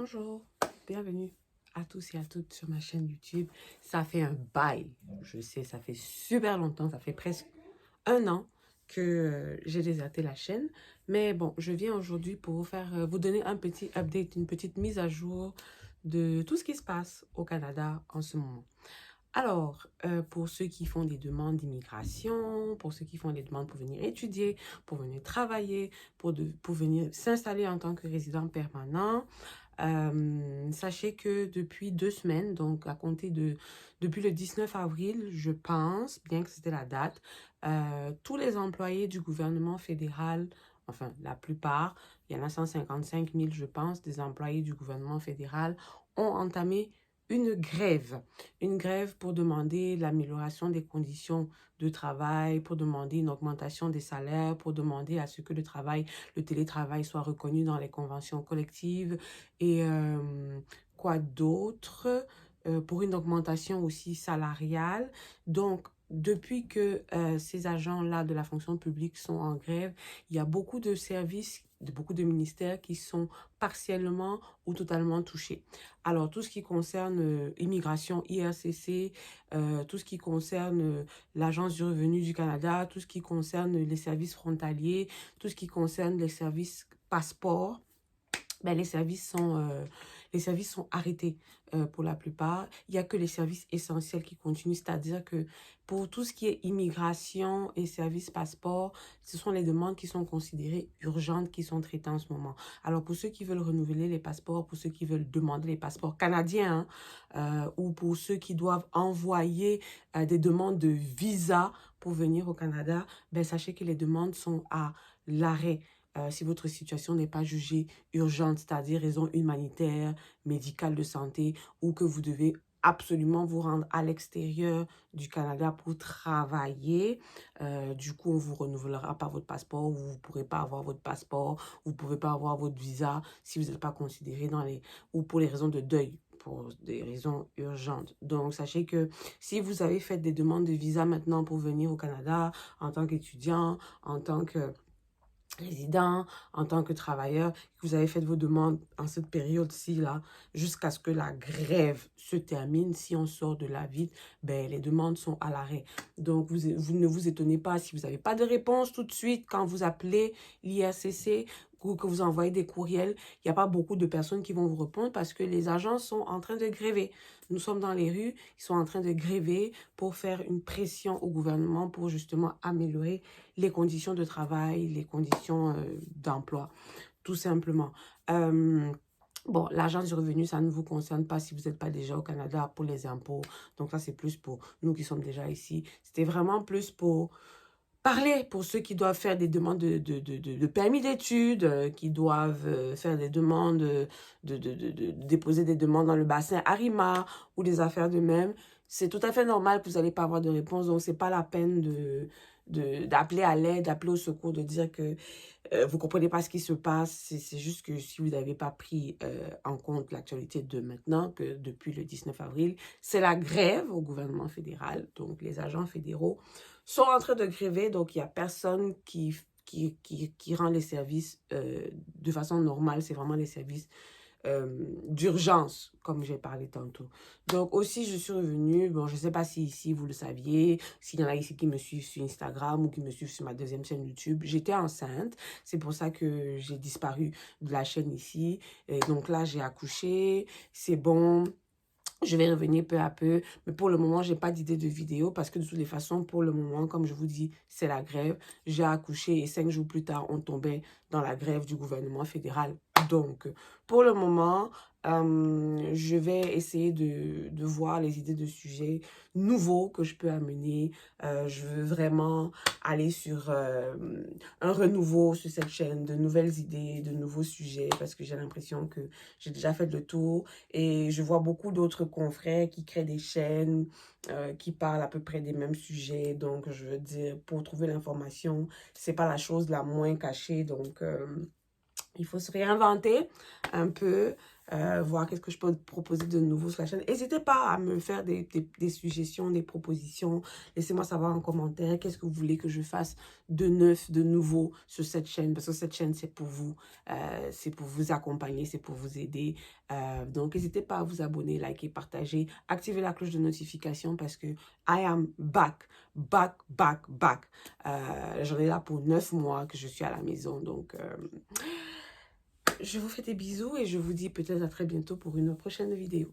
Bonjour, bienvenue à tous et à toutes sur ma chaîne YouTube. Ça fait un bail, je sais, ça fait super longtemps, ça fait presque un an que j'ai déserté la chaîne. Mais bon, je viens aujourd'hui pour vous donner un petit update, une petite mise à jour de tout ce qui se passe au Canada en ce moment. Alors, pour ceux qui font des demandes d'immigration, pour ceux qui font des demandes pour venir étudier, pour venir travailler, pour venir s'installer en tant que résident permanent, sachez que depuis 2 semaines, donc depuis le 19 avril, je pense, bien que c'était la date, tous les employés du gouvernement fédéral, enfin la plupart, il y en a 155 000 je pense, des employés du gouvernement fédéral ont entamé une grève pour demander l'amélioration des conditions de travail, pour demander une augmentation des salaires, pour demander à ce que le télétravail soit reconnu dans les conventions collectives et quoi d'autre, pour une augmentation aussi salariale. Donc, depuis que ces agents-là de la fonction publique sont en grève, il y a beaucoup de services, beaucoup de ministères qui sont partiellement ou totalement touchés. Alors, tout ce qui concerne immigration, IRCC, tout ce qui concerne l'Agence du revenu du Canada, tout ce qui concerne les services frontaliers, tout ce qui concerne les services passeports, ben, les services sont arrêtés pour la plupart. Il n'y a que les services essentiels qui continuent, c'est-à-dire que pour tout ce qui est immigration et services passeport, ce sont les demandes qui sont considérées urgentes qui sont traitées en ce moment. Alors pour ceux qui veulent renouveler les passeports, pour ceux qui veulent demander les passeports canadiens, ou pour ceux qui doivent envoyer des demandes de visa pour venir au Canada, ben, sachez que les demandes sont à l'arrêt. Si votre situation n'est pas jugée urgente, c'est-à-dire raison humanitaire, médicale de santé, ou que vous devez absolument vous rendre à l'extérieur du Canada pour travailler. Du coup, on ne vous renouvellera pas votre passeport, vous ne pourrez pas avoir votre passeport, vous ne pouvez pas avoir votre visa si vous n'êtes pas considéré ou pour les raisons de deuil, pour des raisons urgentes. Donc, sachez que si vous avez fait des demandes de visa maintenant pour venir au Canada en tant qu'étudiant, en tant que résident, en tant que travailleur, que vous avez fait vos demandes en cette période-ci, là, jusqu'à ce que la grève se termine, si on sort de la vide, ben, les demandes sont à l'arrêt. Donc, vous ne vous étonnez pas si vous n'avez pas de réponse tout de suite quand vous appelez l'IRCC ou que vous envoyez des courriels. Il n'y a pas beaucoup de personnes qui vont vous répondre parce que les agents sont en train de gréver. Nous sommes dans les rues, ils sont en train de gréver pour faire une pression au gouvernement pour justement améliorer les conditions de travail, les conditions d'emploi, tout simplement. Bon, l'agence du revenu, ça ne vous concerne pas si vous n'êtes pas déjà au Canada pour les impôts. Donc ça, c'est plus pour nous qui sommes déjà ici. C'était vraiment plus pour parler pour ceux qui doivent faire des demandes de permis d'études, qui doivent faire des demandes, déposer des demandes dans le bassin Arima ou des affaires de même. C'est tout à fait normal que vous n'allez pas avoir de réponse, donc c'est pas la peine d'appeler à l'aide, d'appeler au secours, de dire que vous ne comprenez pas ce qui se passe. C'est juste que si vous n'avez pas pris en compte l'actualité de maintenant, que depuis le 19 avril, c'est la grève au gouvernement fédéral, donc les agents fédéraux sont en train de gréver, donc il n'y a personne qui rend les services de façon normale. C'est vraiment les services d'urgence, comme j'ai parlé tantôt. Donc aussi, je suis revenue, bon, je ne sais pas si ici vous le saviez, s'il y en a ici qui me suivent sur Instagram ou qui me suivent sur ma deuxième chaîne YouTube, j'étais enceinte, c'est pour ça que j'ai disparu de la chaîne ici, et donc là, j'ai accouché, c'est bon. Je vais revenir peu à peu, mais pour le moment, je n'ai pas d'idée de vidéo parce que de toutes les façons, pour le moment, comme je vous dis, c'est la grève. J'ai accouché et 5 jours plus tard, on tombait dans la grève du gouvernement fédéral. Donc, pour le moment, je vais essayer de voir les idées de sujets nouveaux que je peux amener. Je veux vraiment aller sur un renouveau sur cette chaîne, de nouvelles idées, de nouveaux sujets, parce que j'ai l'impression que j'ai déjà fait le tour et je vois beaucoup d'autres confrères qui créent des chaînes, qui parlent à peu près des mêmes sujets. Donc, je veux dire, pour trouver l'information, c'est pas la chose la moins cachée. Donc, il faut se réinventer un peu. voir qu'est-ce que je peux proposer de nouveau sur la chaîne. N'hésitez pas à me faire des suggestions, des propositions. Laissez-moi savoir en commentaire qu'est-ce que vous voulez que je fasse de neuf, de nouveau sur cette chaîne. Parce que cette chaîne, c'est pour vous. C'est pour vous accompagner, c'est pour vous aider. Donc, n'hésitez pas à vous abonner, liker, partager. Activez la cloche de notification parce que I am back. Back. J'en ai là pour 9 mois que je suis à la maison. Donc, je vous fais des bisous et je vous dis peut-être à très bientôt pour une prochaine vidéo.